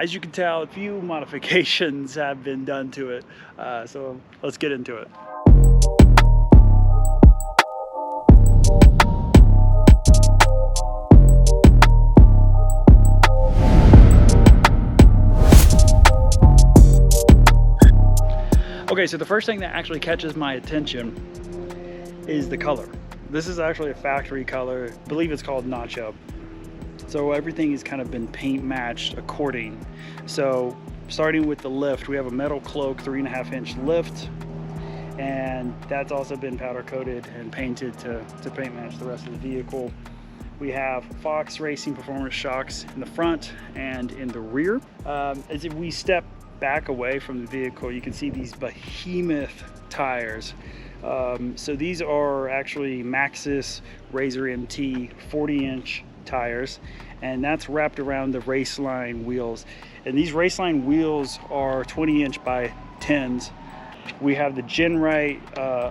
As you can tell, a few modifications have been done to it. So let's get into it. Okay, so the first thing that actually catches my attention is the color. This is actually a factory color. I believe it's called NACHO. So everything has kind of been paint matched according. So starting with the lift, we have a metal cloak 3.5-inch lift, and that's also been powder coated and painted to paint match the rest of the vehicle. We have Fox Racing Performance shocks in the front and in the rear. As if we step back away from the vehicle, you can see these behemoth tires. So these are actually Maxxis Razor MT 40-inch tires, and that's wrapped around the Raceline wheels. And these Raceline wheels are 20-inch by 10s. We have the Genrite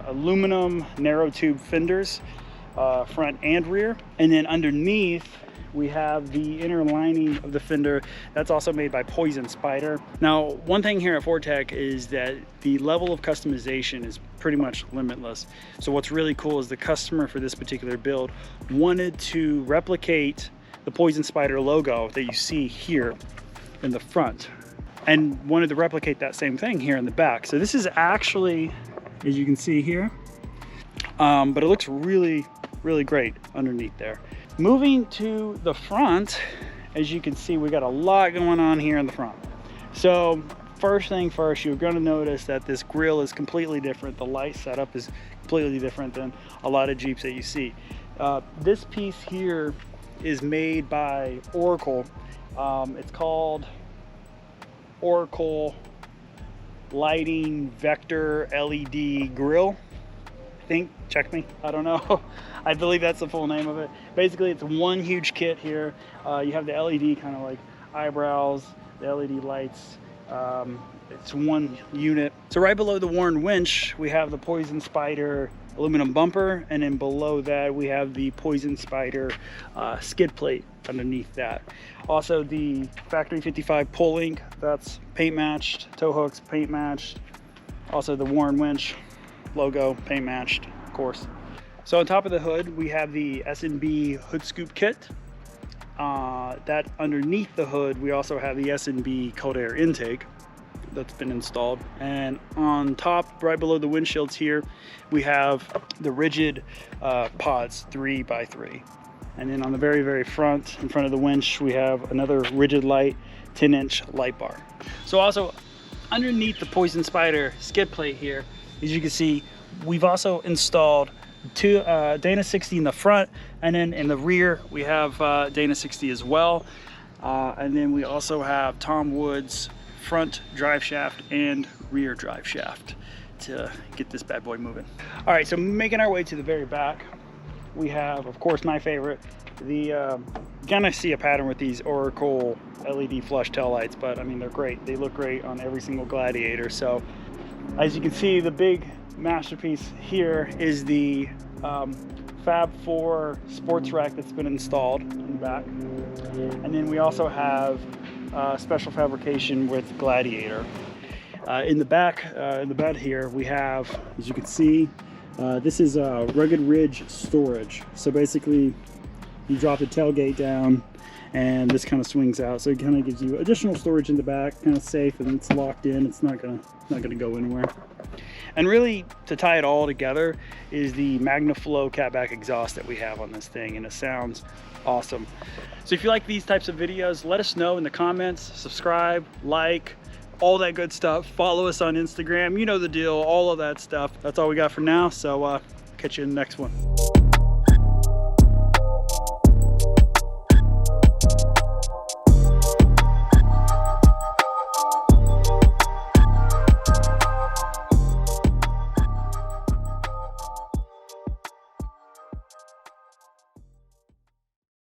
aluminum narrow tube fenders, front and rear. And then underneath, we have the inner lining of the fender. That's also made by Poison Spider. Now, one thing here at Fortec is that the level of customization is pretty much limitless. So what's really cool is the customer for this particular build wanted to replicate the Poison Spider logo that you see here in the front, and wanted to replicate that same thing here in the back. So this is actually, as you can see here, but it looks really, really great underneath there. Moving to the front, as you can see, we got a lot going on here in the front. So first thing first, you're going to notice that this grille is completely different. The light setup is completely different than a lot of Jeeps that you see. This piece here is made by Oracle. It's called Oracle Lighting Vector LED Grille. I think, check me, I don't know. I believe that's the full name of it. Basically, it's one huge kit here. You have the LED kind of like eyebrows, the LED lights. It's one unit. So right below the Warn winch, we have the Poison Spider aluminum bumper, and then below that we have the Poison Spider skid plate underneath that. Also the factory 55 pull link, that's paint matched, tow hooks paint matched. Also the Warn winch logo paint matched, of course. So on top of the hood, we have the Snb Hood Scoop Kit. That underneath the hood, we also have the Snb cold air intake that's been installed. And on top, right below the windshields here, we have the rigid pods 3x3. And then on the very, very front, in front of the winch, we have another rigid light 10-inch light bar. So also underneath the Poison Spider skid plate here, as you can see, we've also installed two Dana 60 in the front, and then in the rear we have Dana 60 as well. And then we also have Tom Wood's front drive shaft and rear drive shaft to get this bad boy moving. All right, so making our way to the very back, we have, of course, my favorite, the gonna see a pattern with these Oracle LED flush taillights, but I mean, they're great. They look great on every single Gladiator. So as you can see, the big masterpiece here is the Fab 4 sports rack that's been installed in the back. And then we also have special fabrication with Gladiator. In the back, in the bed here, we have, as you can see, this is rugged ridge storage. So basically, you drop the tailgate down and this kind of swings out. So it kind of gives you additional storage in the back, kind of safe, and it's locked in. It's not gonna go anywhere. And really, to tie it all together is the Magnaflow catback exhaust that we have on this thing, and it sounds awesome. So if you like these types of videos, let us know in the comments, subscribe, like, all that good stuff. Follow us on Instagram, you know the deal, all of that stuff. That's all we got for now, so catch you in the next one.